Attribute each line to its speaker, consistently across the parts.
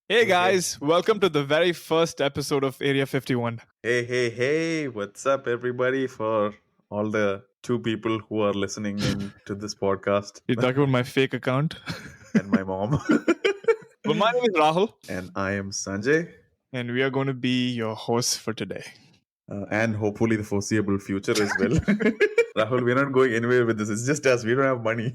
Speaker 1: Hey guys, welcome to the very first episode of Area 51.
Speaker 2: Hey, what's up, everybody? For all the two people who are listening in to this podcast,
Speaker 1: You're talking about my fake account.
Speaker 2: and my mom.
Speaker 1: Well, my name is Rahul,
Speaker 2: And I am Sanjay,
Speaker 1: and we are going to be your hosts for today.
Speaker 2: and hopefully the foreseeable future as well. Rahul, we're not going anywhere with this. It's just us. We don't have money.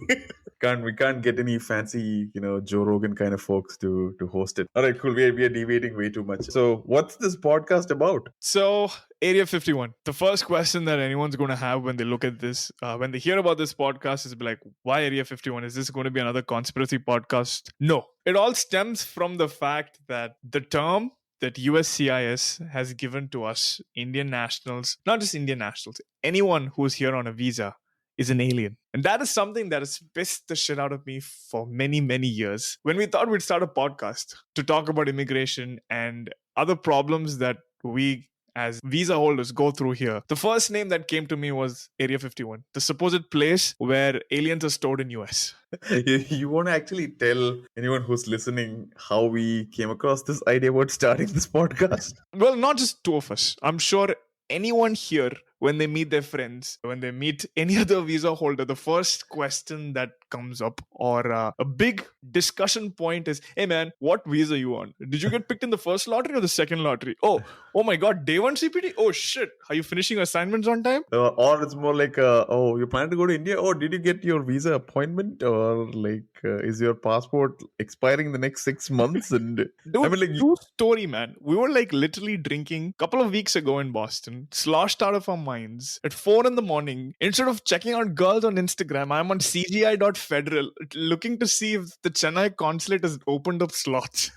Speaker 2: We can't get any fancy, Joe Rogan kind of folks to host it. All right, cool. We are deviating way too much. So, what's this podcast about?
Speaker 1: So, Area 51. The first question that anyone's going to have when they look at this, when they hear about this podcast, is be like, why Area 51? Is this going to be another conspiracy podcast? No. It all stems from the fact that the term that USCIS has given to us, Indian nationals, not just Indian nationals, anyone who's here on a visa is an alien. And that is something that has pissed the shit out of me for many, many years. When we thought we'd start a podcast to talk about immigration and other problems that we as visa holders go through here, the first name that came to me was Area 51, the supposed place where aliens are stored in US.
Speaker 2: You want to actually tell anyone who's listening how we came across this idea about starting this podcast?
Speaker 1: Well, not just two of us. I'm sure anyone here, when they meet their friends, when they meet any other visa holder, the first question that comes up or a big discussion point is, hey man, what visa are you on? Did you get picked in the first lottery or the second lottery? Oh my god, day one CPT? Oh shit, are you finishing assignments on time?
Speaker 2: Or it's more like, you plan to go to India? Oh, did you get your visa appointment? Or like, is your passport expiring in the next 6 months? And
Speaker 1: Dude,
Speaker 2: I mean, like,
Speaker 1: true story, man. We were like literally drinking a couple of weeks ago in Boston, sloshed out of our minds at 4 in the morning. Instead of checking out girls on Instagram, I'm on CGI.federal looking to see if the Chennai consulate has opened up slots.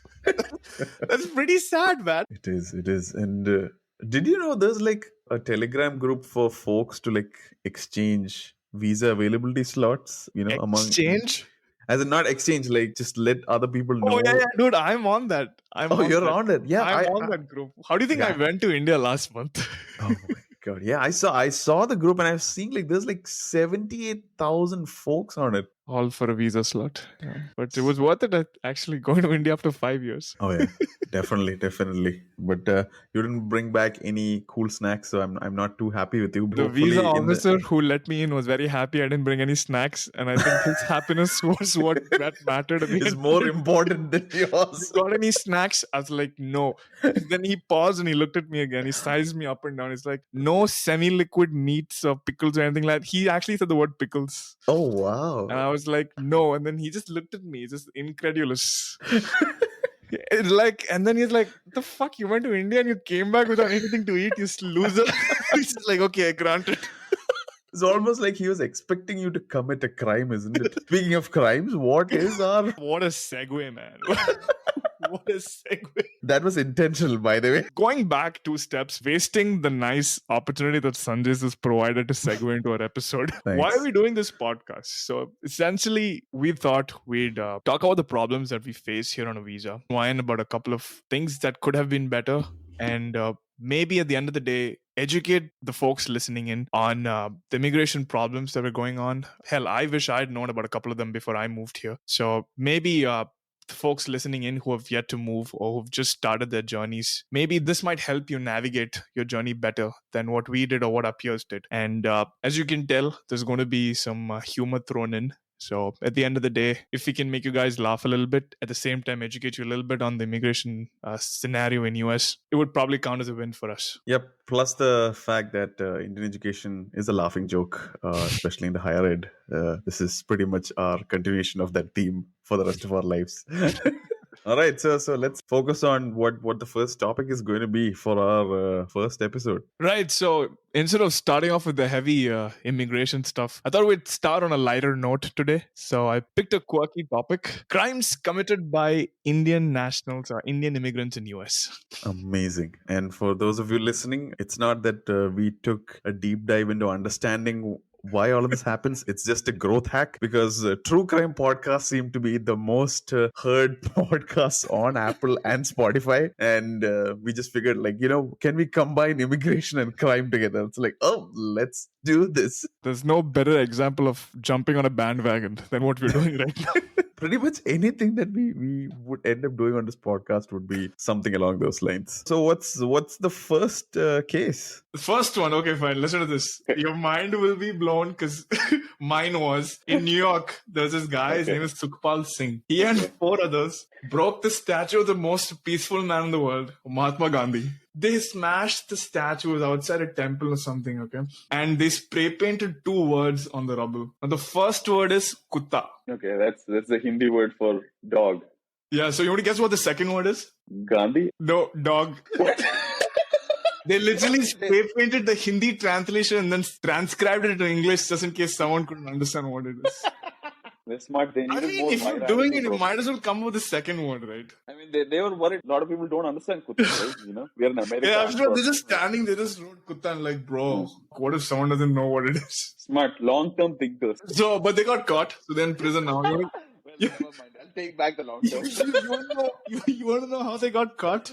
Speaker 1: That's pretty sad, man.
Speaker 2: it is. And did you know there's like a Telegram group for folks to like exchange visa availability slots, among.
Speaker 1: Exchange?
Speaker 2: As in not exchange, like just let other people know.
Speaker 1: Oh, yeah, dude, I'm on that.
Speaker 2: You're on it. Yeah,
Speaker 1: I'm on that group. How do you think I went to India last month?
Speaker 2: Oh my god. Yeah, I saw the group and I've seen like there's like 78,000 folks on it.
Speaker 1: All for a visa slot. Yeah. But it was worth it actually going to India after 5 years.
Speaker 2: Oh yeah, definitely. But you didn't bring back any cool snacks, so I'm not too happy with you.
Speaker 1: The visa officer who let me in was very happy I didn't bring any snacks, and I think his happiness was what that mattered.
Speaker 2: It's more important than yours.
Speaker 1: You got any snacks? I was like, no. Then he paused and he looked at me again. He sized me up and down. He's like, no semi-liquid meats or pickles or anything like that. He actually said the word pickles.
Speaker 2: Oh wow.
Speaker 1: And I was like, no. And then he just looked at me, just incredulous. It's like, and then he's like, the fuck, you went to India and you came back without anything to eat, you loser. He's just like, okay, granted.
Speaker 2: It's almost like he was expecting you to commit a crime, isn't it? Speaking of crimes, what is our...
Speaker 1: What a segue, man. What a segue.
Speaker 2: That was intentional, by the way.
Speaker 1: Going back 2 steps, wasting the nice opportunity that Sanjay has provided to segue into our episode.
Speaker 2: Thanks.
Speaker 1: Why are we doing this podcast? So essentially, we thought we'd talk about the problems that we face here on a visa, whine about a couple of things that could have been better, and maybe at the end of the day, educate the folks listening in on the immigration problems that were going on. Hell, I wish I'd known about a couple of them before I moved here. So maybe the folks listening in who have yet to move or who've just started their journeys, maybe this might help you navigate your journey better than what we did or what our peers did. And as you can tell, there's going to be some humor thrown in. So at the end of the day, if we can make you guys laugh a little bit, at the same time educate you a little bit on the immigration scenario in US, it would probably count as a win for us.
Speaker 2: Yep. Plus the fact that Indian education is a laughing joke, especially in the higher ed. This is pretty much our continuation of that theme for the rest of our lives. All right, so let's focus on what the first topic is going to be for our first episode.
Speaker 1: Right. So instead of starting off with the heavy immigration stuff, I thought we'd start on a lighter note today. So I picked a quirky topic: crimes committed by Indian nationals or Indian immigrants in US.
Speaker 2: Amazing. And for those of you listening, it's not that we took a deep dive into understanding why all of this happens. It's just a growth hack because true crime podcasts seem to be the most heard podcasts on Apple and Spotify. And we just figured, like, can we combine immigration and crime together? It's like, oh, let's do this.
Speaker 1: There's no better example of jumping on a bandwagon than what we're doing right now.
Speaker 2: Pretty much anything that we would end up doing on this podcast would be something along those lines. So what's the first case?
Speaker 1: The first one, okay, fine. Listen to this. Your mind will be blown because mine was in New York. There's this guy. His name is Sukhpal Singh. He and 4 others broke the statue of the most peaceful man in the world, Mahatma Gandhi. They smashed the statue outside a temple or something, okay? And they spray painted 2 words on the rubble. And the first word is kutta.
Speaker 3: Okay, that's the Hindi word for dog.
Speaker 1: Yeah, so you want to guess what the second word is?
Speaker 3: Gandhi?
Speaker 1: No, dog.
Speaker 3: What?
Speaker 1: They literally spray painted the Hindi translation and then transcribed it into English just in case someone couldn't understand what it is.
Speaker 3: They're smart. They
Speaker 1: I
Speaker 3: needed
Speaker 1: mean,
Speaker 3: more
Speaker 1: if you're
Speaker 3: virality,
Speaker 1: doing it, you
Speaker 3: bro.
Speaker 1: might as well come up with the second word, right?
Speaker 3: I mean, they were worried. A lot of people don't understand Kutta, right? We are in America.
Speaker 1: Yeah, I'm sure they're just standing, they just wrote Kutta and like, bro, what if someone doesn't know what it is?
Speaker 3: Smart, long-term thinkers.
Speaker 1: So, but they got caught, so they're in prison now.
Speaker 3: Well, never mind. I'll take back the long-term.
Speaker 1: You want to know how they got caught?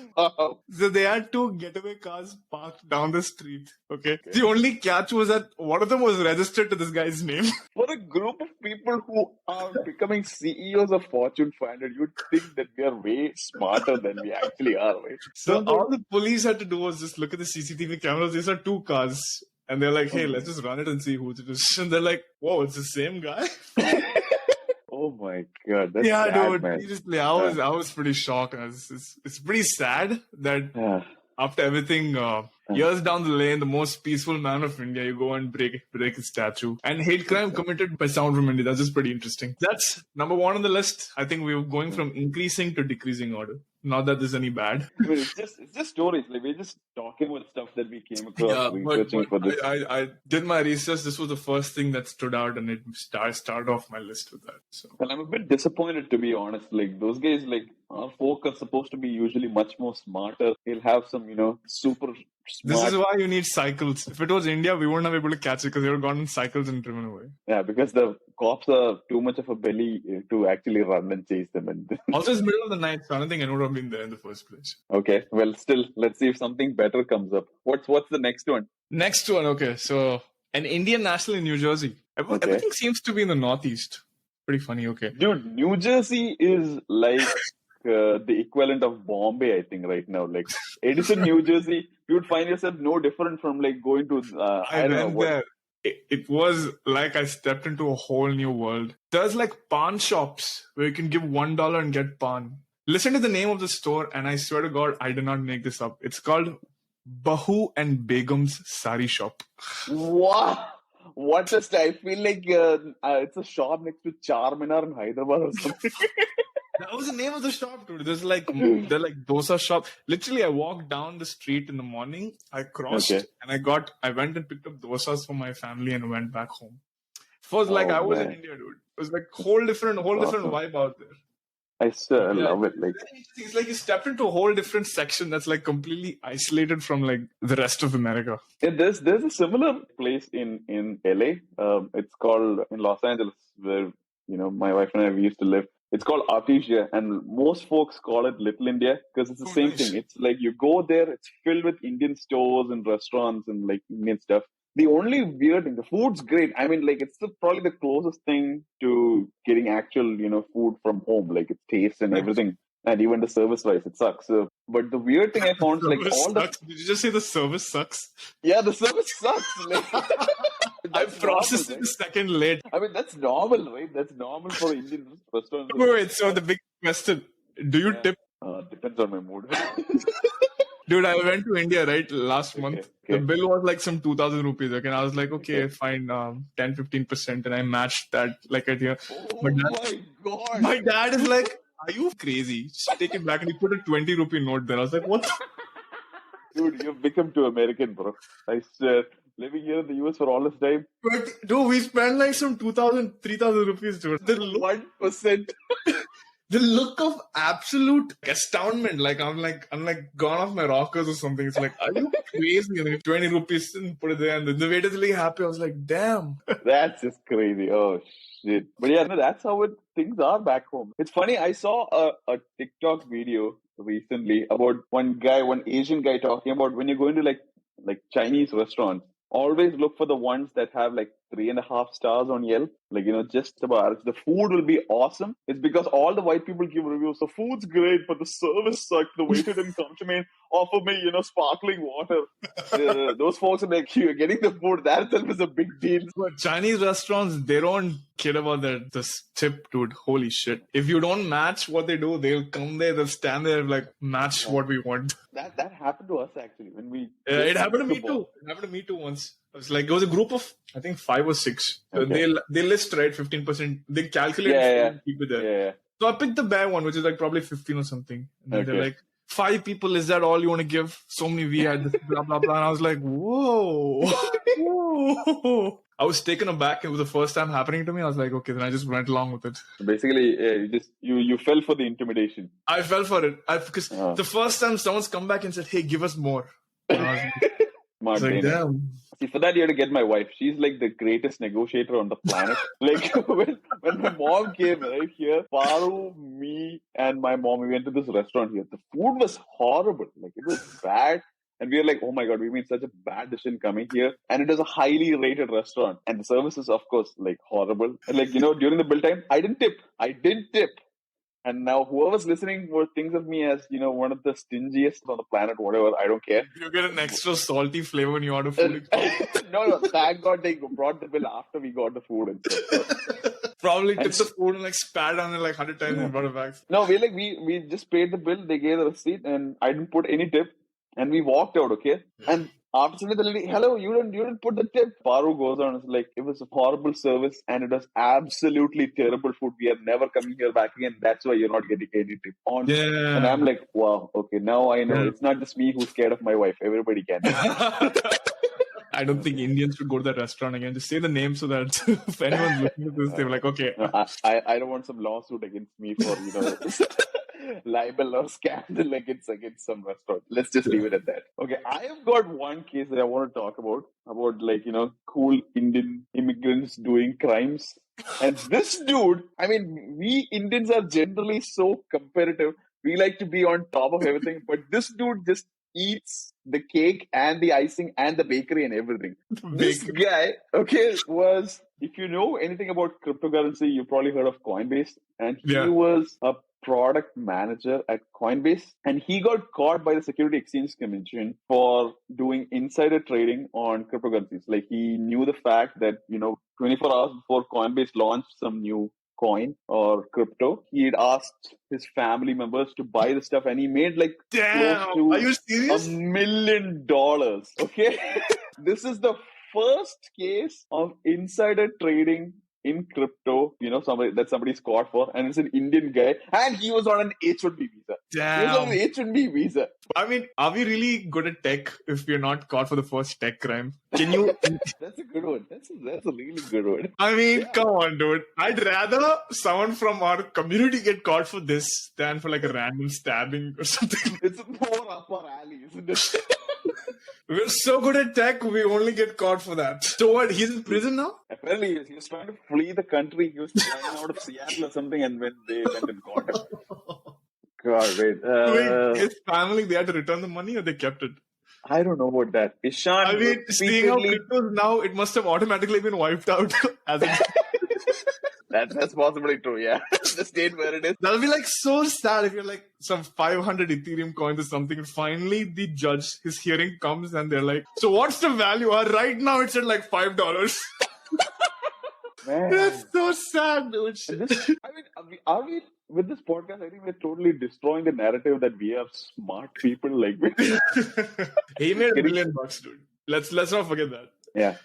Speaker 1: So they had 2 getaway cars parked down the street. Okay. The only catch was that one of them was registered to this guy's name.
Speaker 3: For a group of people who are becoming CEOs of Fortune 500, you'd think that we are way smarter than we actually are, right?
Speaker 1: So all the police had to do was just look at the CCTV cameras. These are 2 cars. And they're like, hey, let's just run it and see who it is. And they're like, whoa, it's the same guy?
Speaker 3: Oh my god, that's
Speaker 1: Yeah,
Speaker 3: sad,
Speaker 1: dude.
Speaker 3: man.
Speaker 1: Seriously, I was pretty shocked. It's pretty sad that
Speaker 3: Yeah.
Speaker 1: after everything, years down the lane, the most peaceful man of India, you go and break his statue. And hate crime committed by someone from India. That's just pretty interesting. That's number 1 on the list. I think we're going from increasing to decreasing order. Not that there's any bad.
Speaker 3: I mean, it's just stories. Like, we're just talking about stuff that we came across researching for this.
Speaker 1: I did my research. This was the first thing that stood out, and it started off my list with that. So.
Speaker 3: Well, I'm a bit disappointed, to be honest. Like, those guys, like, our folk are supposed to be usually much more smarter. They'll have some, super smart.
Speaker 1: This is why you need cycles. If it was India, we wouldn't have been able to catch it because they would have gone on cycles and driven away.
Speaker 3: Yeah, because the cops are too much of a belly to actually run and chase them. And
Speaker 1: Also, it's middle of the night, so I don't think anyone would have been there in the first place.
Speaker 3: okay, well, still, let's see if something better comes up. What's the next one?
Speaker 1: Next one, okay. So, an Indian national in New Jersey. Everything seems to be in the Northeast. Pretty funny, okay.
Speaker 3: Dude, New Jersey is like the equivalent of Bombay, I think, right now. Like, Edison, New Jersey, you would find yourself no different from like going to, I don't know what.
Speaker 1: There. It was like I stepped into a whole new world. There's like pawn shops where you can give $1 and get pawn. Listen to the name of the store, and I swear to God, I did not make this up. It's called Bahu and Begum's Sari Shop.
Speaker 3: Wow. What a style. I feel like it's a shop next to Charminar in Hyderabad or something.
Speaker 1: That was the name of the shop, dude. They're like dosa shop. Literally, I walked down the street in the morning. I crossed and I went and picked up dosas for my family and went back home. It was like I was in India, dude. It was like whole different vibe out there.
Speaker 3: I still love it. Like,
Speaker 1: it's like you stepped into a whole different section that's like completely isolated from like the rest of America.
Speaker 3: Yeah, there's a similar place in LA. It's called in Los Angeles, where my wife and I we used to live. It's called Artesia, and most folks call it Little India because it's the same thing. It's like you go there, it's filled with Indian stores and restaurants and like Indian stuff. The only weird thing, the food's great. I mean, like, it's probably the closest thing to getting actual, food from home. Like, its taste and everything. And even the service-wise, it sucks. But the weird thing I found, like, all the...
Speaker 1: Did you just say the service sucks?
Speaker 3: Yeah, the service sucks. Like,
Speaker 1: I processed it a second late.
Speaker 3: I mean, that's normal, right? That's normal for Indian restaurants.
Speaker 1: Wait, so the big question, do you tip?
Speaker 3: Depends on my mood.
Speaker 1: Dude, I went to India, right, last month. The bill was like some 2,000 rupees. Okay, and I was like, okay, fine, 10-15%. And I matched that like at here.
Speaker 3: Oh my God.
Speaker 1: My dad is like, are you crazy? Just take it back. And he put a 20 rupee note there. I was like, what the?
Speaker 3: Dude, you've become too American, bro. I swear. Living here in the US for all this time.
Speaker 1: But, dude, we spent like some 2,000, 3,000 rupees, dude. The look,
Speaker 3: 1%.
Speaker 1: the look of absolute astoundment. Like, I'm like gone off my rockers or something. It's like, are you crazy? And 20 rupees and put it there. And the waiter's really happy. I was like, damn.
Speaker 3: That's just crazy. Oh, shit. But yeah, no, that's how things are back home. It's funny. I saw a TikTok video recently about one Asian guy talking about when you're going to like Chinese restaurants, always look for the ones that have like 3.5 stars on Yelp. Like, just about the food will be awesome. It's because all the white people give reviews. The food's great, but the service sucked. The waiter didn't come to me and offer me, sparkling water. Those folks are like, you're getting the food. That itself is a big deal.
Speaker 1: But Chinese restaurants, they don't care about this tip, dude. Holy shit. If you don't match what they do, they'll come there, they'll stand there like, match what we want.
Speaker 3: That happened to us actually when we.
Speaker 1: It happened to me too. It happened to me too once. It was a group of, I think, 5 or 6.
Speaker 3: Okay.
Speaker 1: They list, right, 15%. They calculate
Speaker 3: Yeah.
Speaker 1: keep it there.
Speaker 3: Yeah.
Speaker 1: So I picked the bare one, which is like probably 15 or something. And then they're
Speaker 3: Okay.
Speaker 1: like, 5 people, is that all you want to give? So many we had, this, blah, blah, blah. And I was like, whoa. Whoa. I was taken aback. It was the first time happening to me. I was like, okay, then I just went along with it.
Speaker 3: Basically, you fell for the intimidation.
Speaker 1: I fell for it. Because the first time someone's come back and said, hey, give us more. And I was
Speaker 3: Smart
Speaker 1: like,
Speaker 3: brain.
Speaker 1: damn.
Speaker 3: See, for that you have to get my wife. She's like the greatest negotiator on the planet. Like when my mom came right here, Paru, me, and my mom, we went to this restaurant here. The food was horrible. Like it was bad. And we were like, oh my God, we made such a bad decision coming here. And it was a highly rated restaurant. And the service is, of course, like horrible. And like, during the bill time, I didn't tip. And now whoever's listening thinks of me as, one of the stingiest on the planet, whatever, I don't care.
Speaker 1: You get an extra salty flavor when you order food.
Speaker 3: No, thank God they brought the bill after we got the food and stuff.
Speaker 1: Probably took the food and like spat on it like 100 times and brought it back.
Speaker 3: No, we just paid the bill, they gave the receipt, and I didn't put any tip. And we walked out, okay? And after the lady, hello, you didn't put the tip. Paru goes on and is like, it was a horrible service and it was absolutely terrible food. We are never coming here back again. That's why you're not getting any tip on.
Speaker 1: Yeah.
Speaker 3: And I'm like, wow, okay, now I know. It's not just me who's scared of my wife. Everybody can.
Speaker 1: I don't think Indians should go to that restaurant again. Just say the name so that if anyone's looking at this, they're like, okay.
Speaker 3: No, I don't want some lawsuit against me for, libel or scandal against some restaurant. Let's just leave it at that. Okay, I have got one case that I want to talk about like, cool Indian immigrants doing crimes. And this dude, I mean, we Indians are generally so competitive. We like to be on top of everything. But this dude just eats the cake and the icing and the bakery and everything. This guy, was, if you know anything about cryptocurrency, you've probably heard of Coinbase. And he was a product manager at Coinbase, and he got caught by the Security Exchange Commission for doing insider trading on cryptocurrencies. Like he knew the fact that 24 hours before Coinbase launched some new coin or crypto, he had asked his family members to buy the stuff, and he made like
Speaker 1: damn,
Speaker 3: close
Speaker 1: are you
Speaker 3: to
Speaker 1: serious?
Speaker 3: $1 million. Okay, this is the first case of insider trading in crypto, somebody's caught for, and it's an Indian guy, and he was on an H-1B visa.
Speaker 1: Damn.
Speaker 3: He was on an H-1B visa.
Speaker 1: I mean, are we really good at tech if we're not caught for the first tech crime? Can you?
Speaker 3: That's a good one. That's a really good one.
Speaker 1: I mean, come on, dude. I'd rather someone from our community get caught for this than for like a random stabbing or something.
Speaker 3: It's more up our alley, isn't it?
Speaker 1: We're so good at tech, we only get caught for that. So what, he's in prison now?
Speaker 3: Apparently, he was trying to flee the country. He was flying out of Seattle or something, and when they went and caught him. God, wait.
Speaker 1: Wait, his family, they had to return the money or they kept it?
Speaker 3: I don't know about that. Ishan,
Speaker 1: I mean, seeing how crypto is now, it must have automatically been wiped out as a...
Speaker 3: That's possibly true, yeah. The state where it is.
Speaker 1: That'll be like so sad if you're like some 500 Ethereum coins or something. And finally, the judge, his hearing comes and they're like, so what's the value? Right now, it's at like $5.
Speaker 3: Man.
Speaker 1: That's so sad, dude.
Speaker 3: I mean, are we with this podcast? I think we're totally destroying the narrative that we are smart people. Like,
Speaker 1: he made $1 million, dude. Let's not forget that.
Speaker 3: Yeah.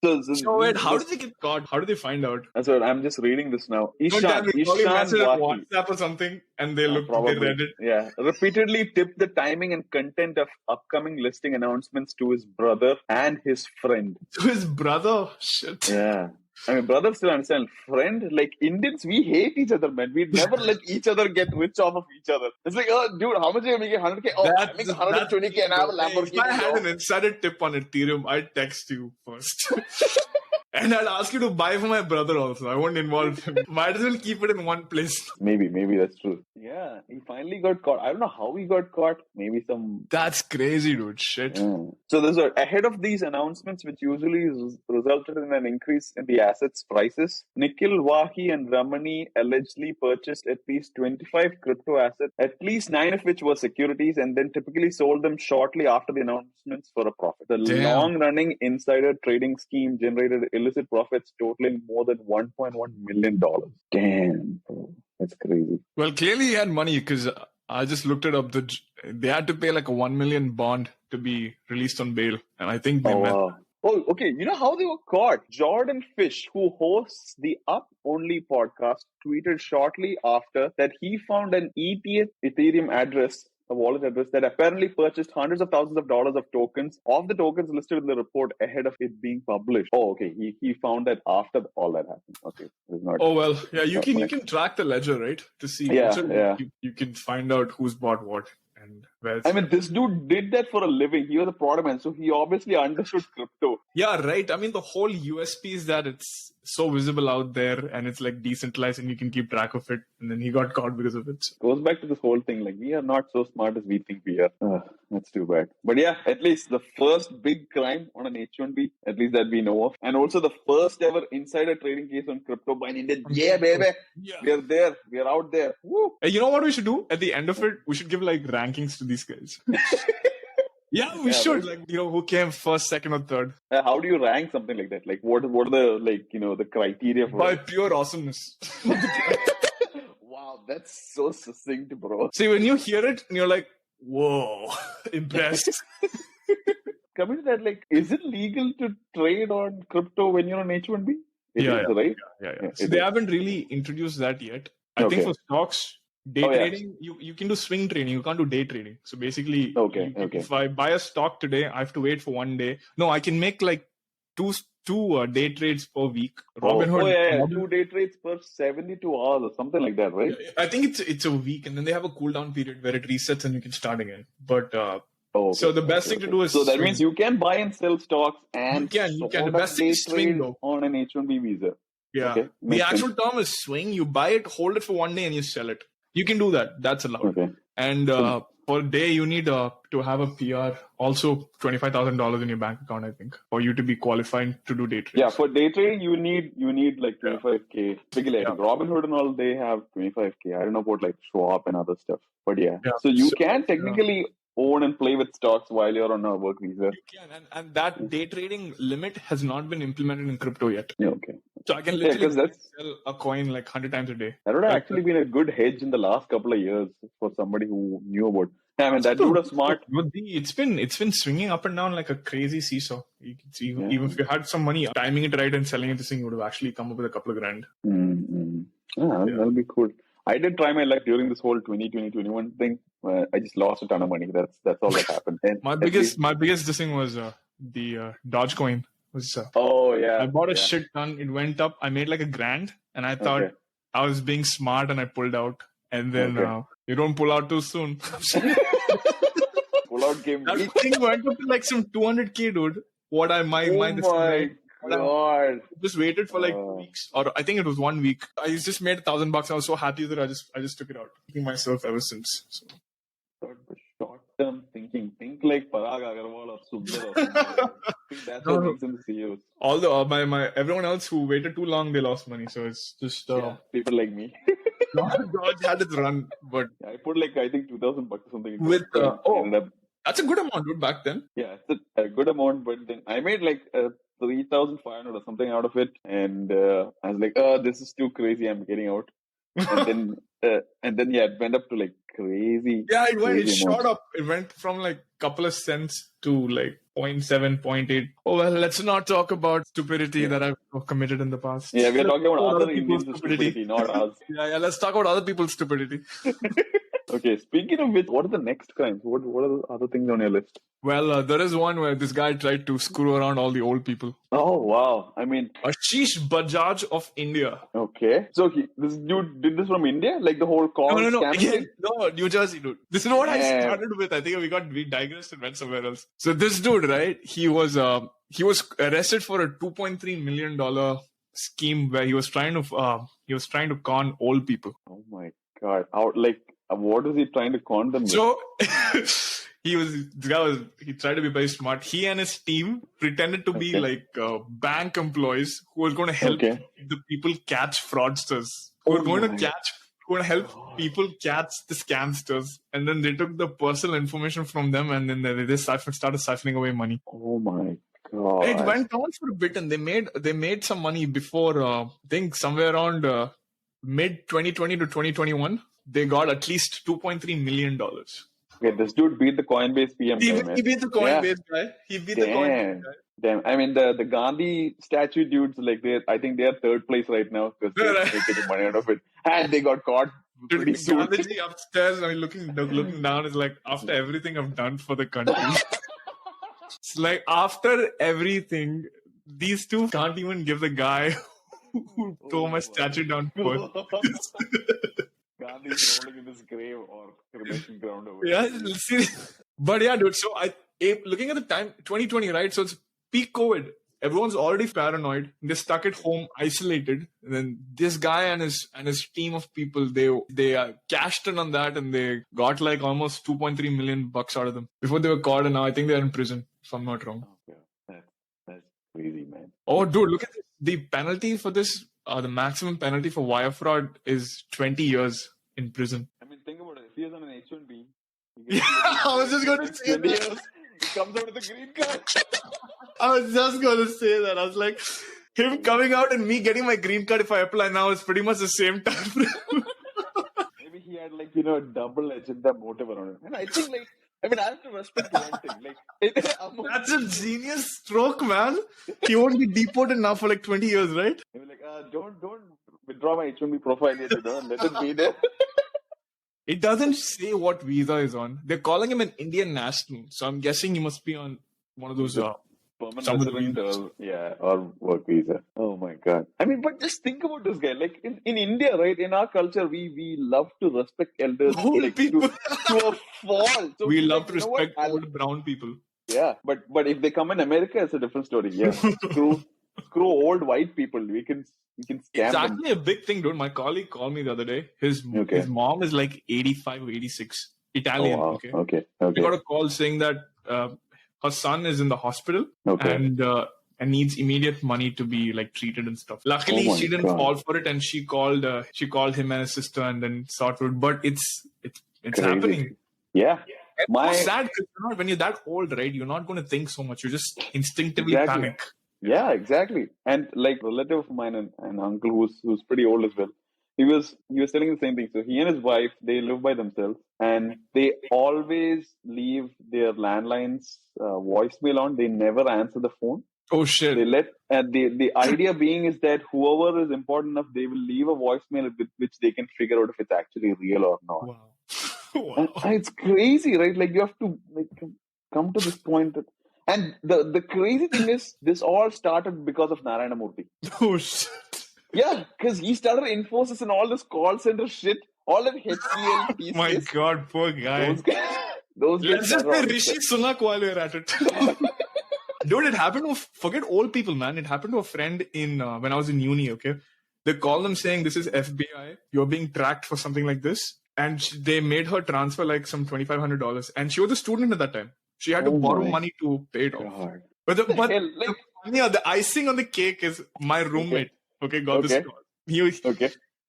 Speaker 1: So wait, how did they get caught? How did they find out?
Speaker 3: That's what I'm just reading this now.
Speaker 1: Don't tell me. Probably
Speaker 3: Ishan
Speaker 1: messaged on
Speaker 3: Wahi.
Speaker 1: WhatsApp or something, and they
Speaker 3: Probably.
Speaker 1: read it.
Speaker 3: Yeah. Repeatedly tipped the timing and content of upcoming listing announcements to his brother and his friend.
Speaker 1: To his brother? Shit.
Speaker 3: Yeah. I mean, brother still understand. Friend, like Indians, we hate each other, man. We'd never let each other get rich off of each other. It's like, oh, dude, how much are you making? 100K? Oh, I make 120K and I have a Lamborghini.
Speaker 1: If I had an insider tip on Ethereum, I'd text you first. And I'd ask you to buy for my brother also. I won't involve him. Might as well keep it in one place.
Speaker 3: Maybe that's true. Yeah, he finally got caught. I don't know how he got caught. Maybe some...
Speaker 1: That's crazy, dude. Shit.
Speaker 3: Yeah. So there's ahead of these announcements, which usually resulted in an increase in the assets prices, Nikhil, Wahi and Ramani allegedly purchased at least 25 crypto assets, at least 9 of which were securities, and then typically sold them shortly after the announcements for a profit. The long-running insider trading scheme generated illicit profits totaling more than $1.1 million. Damn, bro. That's crazy.
Speaker 1: Well, clearly he had money because I just looked it up. They had to pay like a 1 million bond to be released on bail. And I think they met.
Speaker 3: Wow. Oh, okay. You know how they were caught? Jordan Fish, who hosts the Up Only podcast, tweeted shortly after that he found an ETH Ethereum address, a wallet address that apparently purchased hundreds of thousands of dollars of tokens, of the tokens listed in the report ahead of it being published. Oh, okay. He found that after all that happened. Okay. Not,
Speaker 1: oh, well, yeah, you can track the ledger, right? To see.
Speaker 3: Yeah.
Speaker 1: You can find out who's bought what. And
Speaker 3: I mean, this dude did that for a living. He was a product man, so he obviously understood crypto.
Speaker 1: Yeah, right. I mean, the whole USP is that it's so visible out there and it's like decentralized and you can keep track of it. And then he got caught because of it.
Speaker 3: Goes back to this whole thing. Like, we are not so smart as we think we are. That's too bad. But yeah, at least the first big crime on an H-1B, at least that we know of. And also the first ever insider trading case on crypto by an Indian. Yeah, baby. Yeah. We are there. We are out there. Woo.
Speaker 1: Hey, you know what we should do? At the end of it, we should give like rankings to these guys. Yeah, we should. Like, who came first, second, or third.
Speaker 3: How do you rank something like that? Like, what are the, the criteria for
Speaker 1: by
Speaker 3: it?
Speaker 1: Pure awesomeness.
Speaker 3: Wow, that's so succinct, bro.
Speaker 1: See, when you hear it, you're like, whoa, impressed.
Speaker 3: Coming to that, like, is it legal to trade on crypto when you're on H-1B?
Speaker 1: Yeah,
Speaker 3: right?
Speaker 1: Yeah. So they haven't really introduced that yet. I think for stocks, day trading, you can do swing trading. You can't do day trading. So basically, if I buy a stock today, I have to wait for 1 day. No, I can make like two day trades per week.
Speaker 3: Robinhood, 2 day trades per 72 hours or something like that, right?
Speaker 1: I think it's a week, and then they have a cool down period where it resets and you can start again. But so the best thing to do is
Speaker 3: so that means you can buy and sell stocks and
Speaker 1: you can. The best thing is swing though.
Speaker 3: On an H-1B visa.
Speaker 1: Yeah, the actual term is swing. You buy it, hold it for 1 day, and you sell it. You can do that. That's allowed.
Speaker 3: Okay.
Speaker 1: And for a day, you need to have a PR. Also, $25,000 in your bank account, I think, for you to be qualified to do day trading.
Speaker 3: Yeah, for day trading, you need like 25K. Particularly, Robinhood and all, they have 25K. I don't know about like Schwab and other stuff, but yeah. So you can technically own and play with stocks while you're on a work visa.
Speaker 1: You can, and that day trading limit has not been implemented in crypto yet.
Speaker 3: Yeah, okay.
Speaker 1: So I can literally sell a coin like 100 times a day.
Speaker 3: That would have actually been a good hedge in the last couple of years for somebody who knew about. I mean, that dude was smart.
Speaker 1: It's been swinging up and down like a crazy seesaw. You can see, even if you had some money, timing it right and selling it this thing, you would have actually come up with a couple of grand.
Speaker 3: That'll be cool. I did try my luck during this whole 2020-21 thing. I just lost a ton of money. That's all that happened. And
Speaker 1: my biggest thing was the Dogecoin. I bought a shit ton. It went up. I made like a grand, and I thought I was being smart, and I pulled out. And then you don't pull out too soon.
Speaker 3: Pull out game.
Speaker 1: That thing went up to like some 200K, dude. What I mind this
Speaker 3: thing. God.
Speaker 1: Just waited for like 2 weeks, or I think it was 1 week. I just made $1,000. I was so happy that I just took it out. Keeping myself ever since. So.
Speaker 3: Short-term thinking. Think like Parag Agarwal or Sundar. I think that's what makes them CEOs.
Speaker 1: Although my everyone else who waited too long, they lost money. So it's just
Speaker 3: people like me.
Speaker 1: God had its run, but
Speaker 3: I put like I think $2,000 or something.
Speaker 1: With that's a good amount, dude. Back then.
Speaker 3: Yeah, it's a good amount, but then I made like 3,500 or something out of it, and I was like, this is too crazy. I'm getting out. and then it went up to like crazy.
Speaker 1: Yeah, it went. It
Speaker 3: crazy
Speaker 1: shot
Speaker 3: amounts.
Speaker 1: up. It went from like couple of cents to like 0.7, 0.8. Oh well, let's not talk about stupidity that I've committed in the past.
Speaker 3: Yeah, we are
Speaker 1: Let's
Speaker 3: talking about
Speaker 1: talk
Speaker 3: other
Speaker 1: people's
Speaker 3: Indians' stupidity, not us.
Speaker 1: Yeah, let's talk about other people's stupidity.
Speaker 3: Okay, speaking of which, what are the next crimes? What are the other things on your list?
Speaker 1: Well, there is one where this guy tried to screw around all the old people.
Speaker 3: Oh wow! I mean,
Speaker 1: Ashish Bajaj of India.
Speaker 3: okay. So this dude did this from India, like the whole call
Speaker 1: No.
Speaker 3: scam
Speaker 1: Again,
Speaker 3: thing?
Speaker 1: no, New Jersey, dude. This is what I
Speaker 3: Damn.
Speaker 1: started with. I think we digressed and went somewhere else. So this dude, right? He was arrested for a $2.3 million scheme where he was trying to con old people.
Speaker 3: Oh my god! What was he trying to con them with?
Speaker 1: So he tried to be very smart. He and his team pretended to be like bank employees who were going to help the people catch fraudsters. Who were going to help people catch the scamsters, and then they took the personal information from them, and then they started siphoning away money.
Speaker 3: Oh my god!
Speaker 1: It went on for a bit, and they made some money before. I think somewhere around mid 2020 to 2021, they got at least $2.3 million.
Speaker 3: Okay, this dude beat the Coinbase PM guy, man.
Speaker 1: He beat the Coinbase guy. He beat the Coinbase guy.
Speaker 3: Damn. I mean, the Gandhi statue dudes, like I think they are third place right now because they're making money out of it, and they got caught pretty soon.
Speaker 1: Gandhiji upstairs, I mean, looking down is like, after everything I've done for the country. It's like, after everything, these two can't even give the guy who tore my statue down first.
Speaker 3: Gandhi's rolling in his grave or cremation ground over.
Speaker 1: Yeah, see, but yeah, dude. So looking at the time, 2020, right? So it's peak COVID. Everyone's already paranoid. They're stuck at home, isolated. And then this guy and his team of people, they cashed in on that, and they got like almost $2.3 million out of them before they were caught. And now I think they're in prison, if I'm not wrong.
Speaker 3: Okay. That's crazy, man.
Speaker 1: Oh, dude, look at this. The penalty for this. The maximum penalty for wire fraud is 20 years in prison.
Speaker 3: I mean, think about it. If he is on an H-1B,
Speaker 1: yeah, I was just going to say that.
Speaker 3: Years, he comes out with a green card.
Speaker 1: I was just going to say that. I was like, him coming out and me getting my green card if I apply now is pretty much the same time.
Speaker 3: Maybe he had a double agenda motive around it. And I think I have to respect one thing.
Speaker 1: That's a genius stroke, man. He won't be deported now for like 20 years, right?
Speaker 3: Maybe don't withdraw my H-1B profile yet. Let it be there.
Speaker 1: It doesn't say what visa is on. They're calling him an Indian national, so I'm guessing he must be on one of those
Speaker 3: permanent resident or work visa. Oh my god! I mean, but just think about this guy. Like in India, right? In our culture, we love to respect elders
Speaker 1: people
Speaker 3: to a fault. So
Speaker 1: we love to respect old brown people.
Speaker 3: Yeah, but if they come in America, it's a different story. Yeah, screw old white people. We can scam
Speaker 1: It's
Speaker 3: them.
Speaker 1: actually a big thing, dude. My colleague called me the other day. His mom is like 85 or 86, Italian.
Speaker 3: Oh, wow. Okay.
Speaker 1: He got a call saying that her son is in the hospital and needs immediate money to be like treated and stuff. Luckily, she didn't fall for it, and she called him and his sister and then sorted. But it's happening.
Speaker 3: Yeah.
Speaker 1: It's sad because when you're that old, right? You're not going to think so much. You just instinctively panic.
Speaker 3: Yeah, exactly. And like a relative of mine, an uncle who's pretty old as well. He was telling the same thing. So he and his wife, they live by themselves, and they always leave their landlines voicemail on. They never answer the phone.
Speaker 1: Oh shit!
Speaker 3: And the idea being is that whoever is important enough, they will leave a voicemail with which they can figure out if it's actually real or not.
Speaker 1: Wow.
Speaker 3: And it's crazy, right? Like you have to come to this point. And the crazy thing is, this all started because of Narayana Murthy.
Speaker 1: Oh shit!
Speaker 3: Yeah, because he started Infosys and all this call center shit, all that HCL pieces.
Speaker 1: My God, poor guy.
Speaker 3: Those
Speaker 1: Let's just say Rishi Sunak while you're at it. Dude, it happened to, forget old people, man. It happened to a friend in when I was in uni, okay? They called them saying, this is FBI. You're being tracked for something like this. And they made her transfer like some $2,500. And she was a student at that time. She had to borrow money to pay it off. But the icing on the cake is my roommate. Okay, got this call.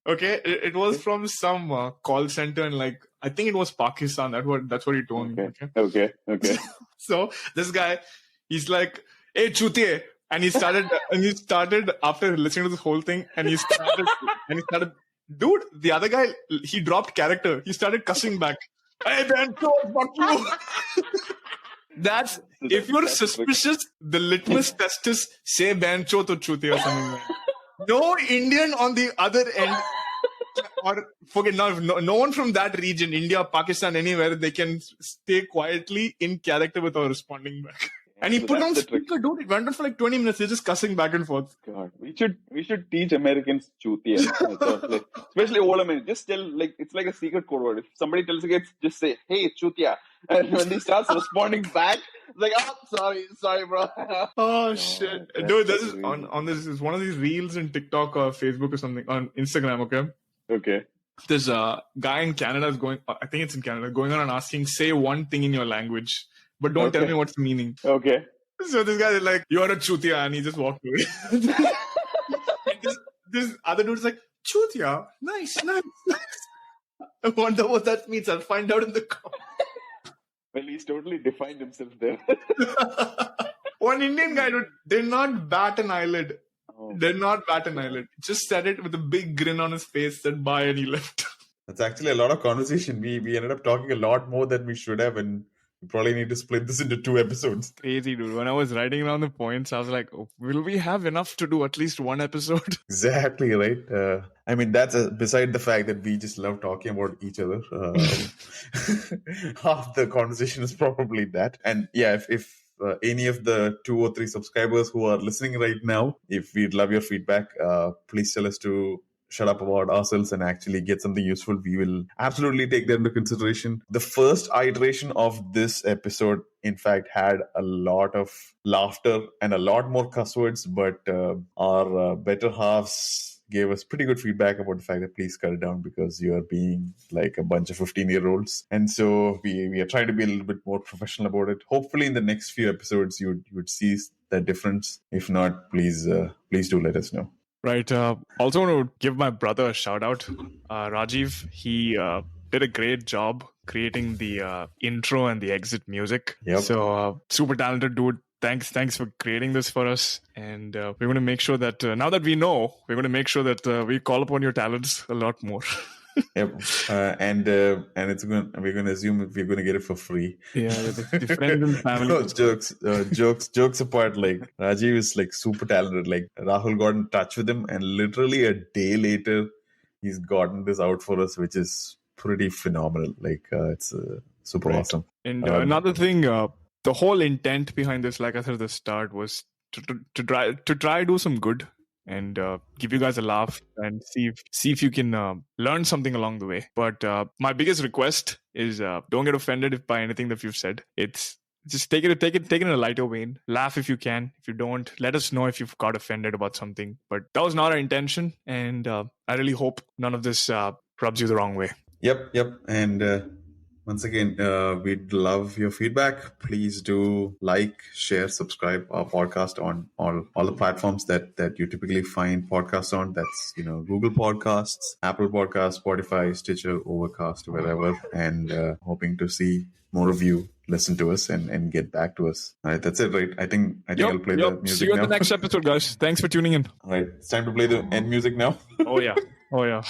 Speaker 1: Okay, it was from some call center in like, I think it was Pakistan. That's what he told me.
Speaker 3: Okay.
Speaker 1: So this guy, he's like, "Hey, chutiye," and he started after listening to this whole thing, and he started Dude, the other guy, he dropped character. He started cussing back. Hey, Bancho, fuck you. That's, if you're suspicious, the litmus test is say Bancho to Chuti or something like that. No Indian on the other end, or forget, no one from that region, India, Pakistan, anywhere, they can stay quietly in character without responding back. And he put on speaker, dude. It went on for like 20 minutes. He's just cussing back and forth.
Speaker 3: God, we should teach Americans chutia. Like, especially old Americans. Just tell, like, it's like a secret code word. If somebody tells you, just say, "Hey, chutia," and when he starts responding back, it's like, "Oh, sorry, bro."
Speaker 1: Oh shit, dude. This is on this is one of these reels in TikTok or Facebook or something on Instagram.
Speaker 3: Okay.
Speaker 1: There's a guy in Canada is going. I think it's in Canada, going on and asking, say one thing in your language. But don't tell me what's the meaning.
Speaker 3: Okay.
Speaker 1: So this guy is like, "You're a chutia," and he just walked away. And this other dude's like, "Chutia? Nice. I wonder what that means. I'll find out in the comments."
Speaker 3: Well, he's totally defined himself there.
Speaker 1: One Indian guy did not bat an eyelid. Did not bat an eyelid. Just said it with a big grin on his face, said bye, and he left.
Speaker 2: That's actually a lot of conversation. We ended up talking a lot more than we should have, and we probably need to split this into 2 episodes.
Speaker 1: Crazy, dude. When I was writing down the points, I was like, will we have enough to do at least one episode?
Speaker 2: Exactly, right? I mean, that's beside the fact that we just love talking about each other. Half the conversation is probably that. And yeah, if any of the 2 or 3 subscribers who are listening right now, if we'd love your feedback, please tell us to shut up about ourselves and actually get something useful. We will absolutely take that into consideration. The first iteration of this episode, in fact, had a lot of laughter and a lot more cuss words, but our better halves gave us pretty good feedback about the fact that please cut it down because you are being like a bunch of 15-year-olds. And so we are trying to be a little bit more professional about it. Hopefully in the next few episodes you would see that difference. If not, please do let us know.
Speaker 1: Right. Also want to give my brother a shout out. Rajiv, he did a great job creating the intro and the exit music.
Speaker 2: Yep.
Speaker 1: So super talented dude. Thanks for creating this for us. And we're going to make sure that now that we know, we're going to make sure that we call upon your talents a lot more.
Speaker 2: Yep. And we're going to assume we're going to get it for free.
Speaker 1: Yeah, the friends and family.
Speaker 2: No, jokes apart, like Rajiv is like super talented. Like Rahul got in touch with him and literally a day later he's gotten this out for us, which is pretty phenomenal. Like it's super awesome.
Speaker 1: And another thing, the whole intent behind this, like I said at the start, was to try do some good and give you guys a laugh and see if you can learn something along the way. But my biggest request is don't get offended by anything that you've said. It's just take it in a lighter vein. Laugh if you can. If you don't, let us know if you've got offended about something. But that was not our intention, and I really hope none of this rubs you the wrong way.
Speaker 2: Yep. And once again, we'd love your feedback. Please do like, share, subscribe our podcast on all the platforms that you typically find podcasts on. That's, Google Podcasts, Apple Podcasts, Spotify, Stitcher, Overcast, wherever. And hoping to see more of you listen to us and get back to us. All right, that's it, right? I think I'll play the music.
Speaker 1: See you
Speaker 2: now.
Speaker 1: in the next episode, guys. Thanks for tuning in.
Speaker 2: All right, it's time to play the end music now.
Speaker 1: Oh yeah.
Speaker 4: Bye.